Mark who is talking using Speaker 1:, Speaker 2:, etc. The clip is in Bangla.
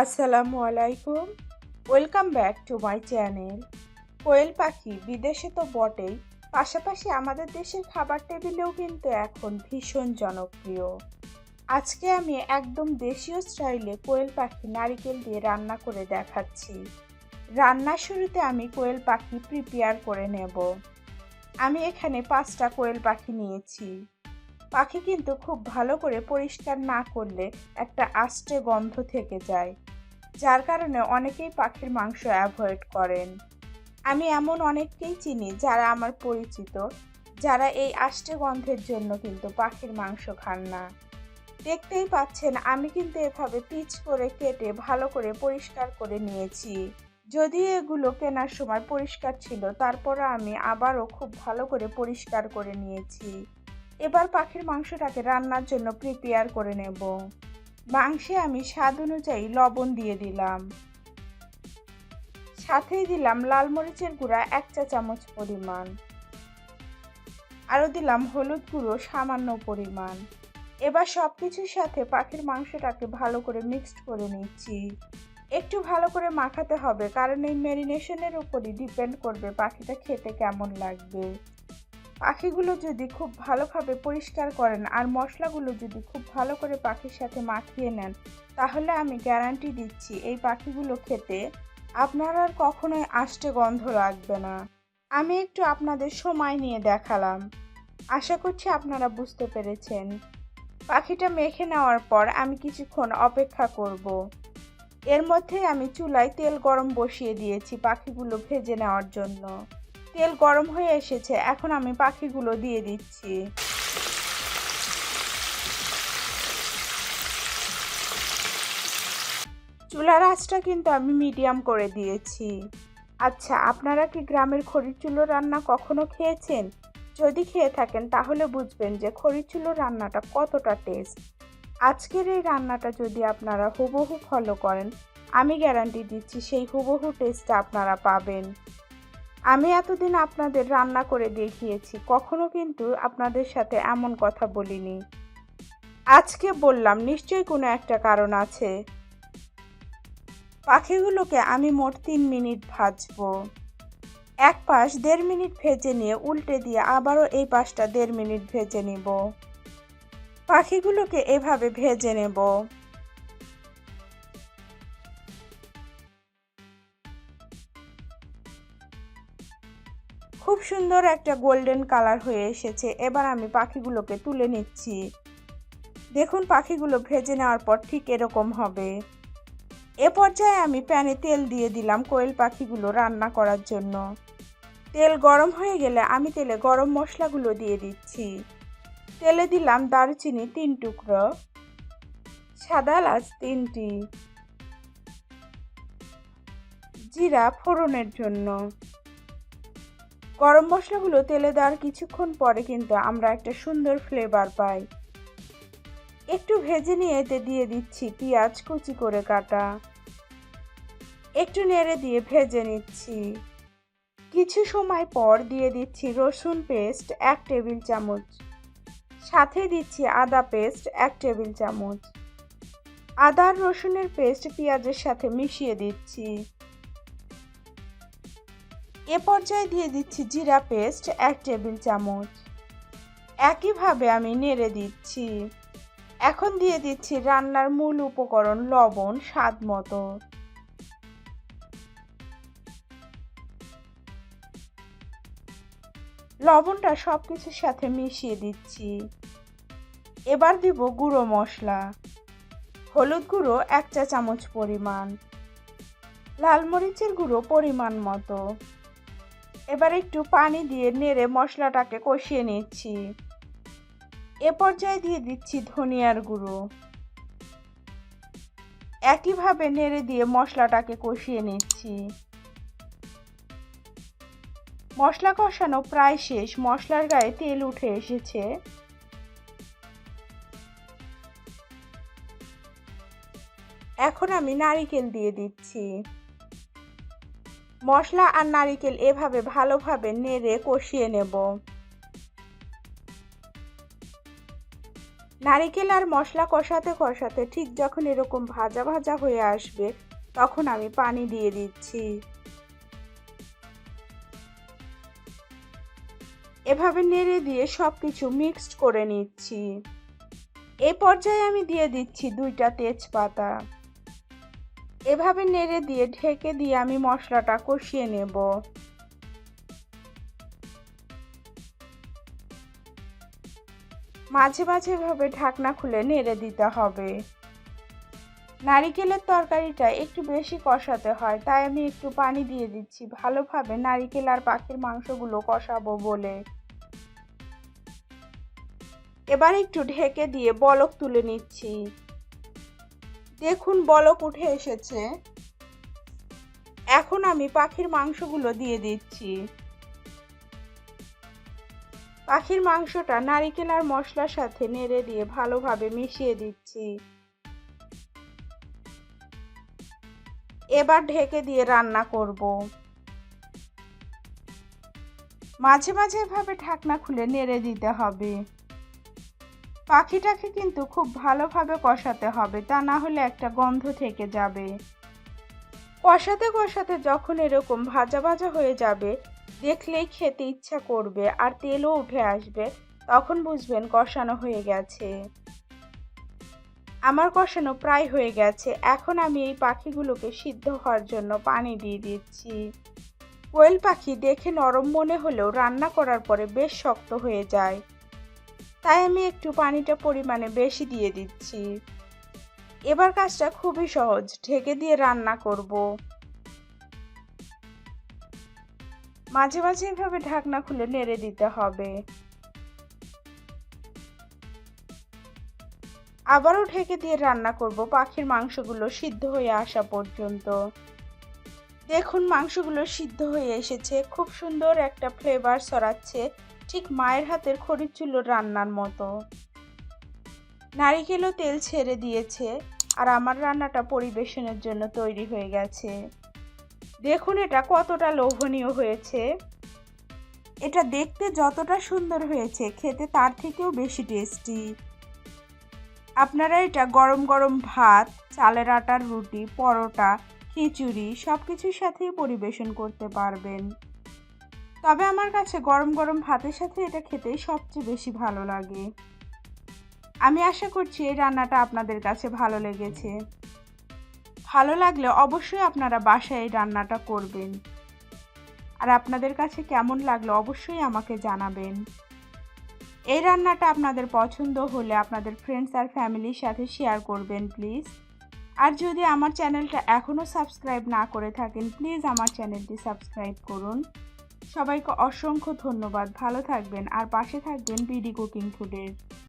Speaker 1: আসসালামু আলাইকুম। Welcome back to my channel. কোয়েল পাখি বিদেশে তো বটেই, পাশাপাশি আমাদের দেশের খাবার টেবিলেও কিন্তু এখন ভীষণ জনপ্রিয়। আজকে আমি একদম দেশীয় স্টাইলে কোয়েল পাখি নারিকেল দিয়ে রান্না করে দেখাচ্ছি। রান্নার শুরুতে আমি কোয়েল পাখি প্রিপেয়ার করে নেব। আমি এখানে 5টা কোয়েল পাখি নিয়েছি। পাখি কিন্তু খুব ভালো করে পরিষ্কার না করলে একটা আষ্টে গন্ধ থেকে যায়, যার কারণে অনেকেই পাখির মাংস অ্যাভয়েড করেন। আমি এমন অনেককেই চিনি যারা আমার পরিচিত, যারা এই আষ্টে গন্ধের জন্য কিন্তু পাখির মাংস খান না। দেখতেই পাচ্ছেন আমি কিন্তু এভাবে পিচ করে কেটে ভালো করে পরিষ্কার করে নিয়েছি। যদিও এগুলো কেনার সময় পরিষ্কার ছিল, তারপরও আমি আবারও খুব ভালো করে পরিষ্কার করে নিয়েছি। এবার পাখির মাংসটাকে রান্নার জন্য প্রিপেয়ার করে নেব। মাংসে আমি স্বাদ অনুযায়ী লবণ দিয়ে দিলাম, সাথেই দিলাম লাল মরিচের গুঁড়া 1 চা চামচ পরিমাণ, আরও দিলাম হলুদ গুঁড়ো সামান্য পরিমাণ। এবার সব কিছুর সাথে পাখির মাংসটাকে ভালো করে মিক্সড করে নিচ্ছি। একটু ভালো করে মাখাতে হবে, কারণ এই ম্যারিনেশনের উপরই ডিপেন্ড করবে পাখিটা খেতে কেমন লাগবে। পাখিগুলো যদি খুব ভালোভাবে পরিষ্কার করেন আর মশলাগুলো যদি খুব ভালো করে পাখির সাথে মাখিয়ে নেন, তাহলে আমি গ্যারান্টি দিচ্ছি এই পাখিগুলো খেতে আপনার আর কখনোই আষ্টে গন্ধ লাগবে না। আমি একটু আপনাদের সময় নিয়ে দেখালাম, আশা করছি আপনারা বুঝতে পেরেছেন। পাখিটা মেখে নেওয়ার পর আমি কিছুক্ষণ অপেক্ষা করব। এর মধ্যেই আমি চুলায় তেল গরম বসিয়ে দিয়েছি পাখিগুলো ভেজে নেওয়ার জন্য। তেল গরম হয়ে এসেছে, এখন আমি পাখিগুলো দিয়ে দিচ্ছি। চুলার আঁচটা কিন্তু আমি মিডিয়াম করে দিয়েছি। আচ্ছা, আপনারা কি গ্রামের খড়ির চুলো রান্না কখনো খেয়েছেন? যদি খেয়ে থাকেন তাহলে বুঝবেন যে খড়ির চুলো রান্নাটা কতটা টেস্ট। আজকের এই রান্নাটা যদি আপনারা হুবহু ফলো করেন, আমি গ্যারান্টি দিচ্ছি সেই হুবহু টেস্টটা আপনারা পাবেন। আমি এতদিন আপনাদের রান্না করে দেখিয়েছি, কখনো কিন্তু আপনাদের সাথে এমন কথা বলিনি। আজকে বললাম, নিশ্চয়ই কোনো একটা কারণ আছে। পাখিগুলোকে আমি মোট 3 মিনিট ভাজবো। এক পাশ 1.5 মিনিট ভেজে নিয়ে উল্টে দিয়ে আবারও এই পাশটা 1.5 মিনিট ভেজে নিব। পাখিগুলোকে এভাবে ভেজে নেব। খুব সুন্দর একটা গোল্ডেন কালার হয়ে এসেছে। এবার আমি পাখিগুলোকে তুলে নিচ্ছি। দেখুন, পাখিগুলো ভেজে নেওয়ার পর ঠিক এরকম হবে। এ পর্যায়ে আমি প্যানে তেল দিয়ে দিলাম কোয়েল পাখিগুলো রান্না করার জন্য। তেল গরম হয়ে গেলে আমি তেলে গরম মশলাগুলো দিয়ে দিচ্ছি। তেলে দিলাম দারুচিনি 3 টুকরো, সাদা এলাচ 3টি, জিরা ফোড়নের জন্য। গরম মশলাগুলো তেলে দেওয়ার কিছুক্ষণ পরে কিন্তু আমরা একটা সুন্দর ফ্লেভার পাই। একটু ভেজে নিয়ে এতে দিয়ে দিচ্ছি পেঁয়াজ কুচি করে কাটা। একটু নেড়ে দিয়ে ভেজে নিচ্ছি। কিছু সময় পর দিয়ে দিচ্ছি রসুন পেস্ট 1 টেবিল চামচ, সাথে দিচ্ছি আদা পেস্ট 1 টেবিল চামচ। আদা আর রসুনের পেস্ট পেঁয়াজের সাথে মিশিয়ে দিচ্ছি। এ পর্যায়ে দিয়ে দিচ্ছি জিরা পেস্ট 1 টেবিল চামচ। একইভাবে আমি নেড়ে দিচ্ছি। এখন দিয়ে দিচ্ছি রান্নার মূল উপকরণ লবণ স্বাদ মতো। লবণটা সবকিছুর সাথে মিশিয়ে দিচ্ছি। এবার দিব গুঁড়ো মশলা। হলুদ গুঁড়ো 1 চা চামচ পরিমাণ, লাল মরিচের গুঁড়ো পরিমাণ মতো। এবার একটু পানি দিয়ে নেড়ে মশলাটাকে কষিয়ে নিচ্ছি। এ পর্যায়ে দিয়ে দিচ্ছি ধনিয়ার গুঁড়ো। একইভাবে নেড়ে দিয়ে মশলাটাকে কষিয়ে নিচ্ছি। মশলা কষানো প্রায় শেষ, মশলার গায়ে তেল উঠে এসেছে। এখন আমি নারিকেল দিয়ে দিচ্ছি। মশলা আর নারিকেল এভাবে ভালোভাবে নেড়ে কষিয়ে নেব। নারিকেল আর মশলা কষাতে কষাতে ঠিক যখন এরকম ভাজা ভাজা হয়ে আসবে তখন আমি পানি দিয়ে দিচ্ছি। এভাবে নেড়ে দিয়ে সবকিছু মিক্সড করে নিচ্ছি। এই পর্যায়ে আমি দিয়ে দিচ্ছি 2টা তেজপাতা। এভাবে নেড়ে দিয়ে ঢেকে দিয়ে আমি মশলাটা কষিয়ে নেব। মাঝে মাঝে এভাবে ঢাকনা খুলে নেড়ে দিতে হবে। নারিকেলের তরকারিটা একটু বেশি কষাতে হয়, তাই আমি একটু পানি দিয়ে দিচ্ছি ভালোভাবে নারিকেল আর পাখির মাংসগুলো কষাবো বলে। এবার একটু ঢেকে দিয়ে বলক তুলে নিচ্ছি। দেখুন বলক উঠে এসেছে। এখন আমি পাখির মাংসগুলো দিয়ে দিচ্ছি। পাখির মাংসটা নারিকেল আর মশলার সাথে নেড়ে দিয়ে ভালোভাবে মিশিয়ে দিচ্ছি। এবার ঢেকে দিয়ে রান্না করব। মাঝে মাঝে এভাবে ঢাকনা খুলে নেড়ে দিতে হবে। পাখিটাকে কিন্তু খুব ভালোভাবে কষাতে হবে, তা না হলে একটা গন্ধ থেকে যাবে। কষাতে কষাতে যখন এরকম ভাজা ভাজা হয়ে যাবে, দেখলেই খেতে ইচ্ছা করবে আর তেলও উঠে আসবে, তখন বুঝবেন কষানো হয়ে গেছে। আমার কষানো প্রায় হয়ে গেছে। এখন আমি এই পাখিগুলোকে সিদ্ধ হওয়ার জন্য পানি দিয়ে দিচ্ছি। কোয়েল পাখি দেখে নরম মনে হলেও রান্না করার পরে বেশ শক্ত হয়ে যায়, তাই আমি একটু পানিটা পরিমাণে বেশি দিয়ে দিচ্ছি। এবার কাজটা খুবই সহজ, ঢেকে দিয়ে রান্না করব। মাঝে মাঝে এভাবে ঢাকনা খুলে নেড়ে দিতে হবে। আবারও ঢেকে দিয়ে রান্না করব পাখির মাংসগুলো সিদ্ধ হয়ে আসা পর্যন্ত। দেখুন মাংসগুলো সিদ্ধ হয়ে এসেছে, খুব সুন্দর একটা ফ্লেভার ছড়াচ্ছে, ঠিক মায়ের হাতের খড়ির চুলোর রান্নার মতো। নারিকেলও তেল ছেড়ে দিয়েছে আর আমার রান্নাটা পরিবেশনের জন্য তৈরি হয়ে গেছে। দেখুন এটা কতটা লোভনীয় হয়েছে। এটা দেখতে যতটা সুন্দর হয়েছে, খেতে তার থেকেও বেশি টেস্টি। আপনারা এটা গরম গরম ভাত, চালের আটার রুটি, পরোটা, খিচুড়ি সবকিছুর সাথেই পরিবেশন করতে পারবেন। তবে আমার কাছে গরম গরম ভাতের সাথে এটা খেতে সবচেয়ে বেশি ভালো লাগে। আমি আশা করছি এই রান্নাটা আপনাদের কাছে ভালো লেগেছে। ভালো লাগলে অবশ্যই আপনারা বাসায় এই রান্নাটা করবেন। আর আপনাদের কাছে কেমন লাগলো অবশ্যই আমাকে জানাবেন। এই রান্নাটা আপনাদের পছন্দ হলে আপনাদের ফ্রেন্ডস আর ফ্যামিলির সাথে শেয়ার করবেন প্লিজ। আর যদি আমার চ্যানেলটা এখনও সাবস্ক্রাইব না করে থাকেন, প্লিজ আমার চ্যানেলটি সাবস্ক্রাইব করুন। সবাইকে অসংখ্য ধন্যবাদ। ভালো থাকবেন আর পাশে থাকবেন বিডি কুকিং ফুডের।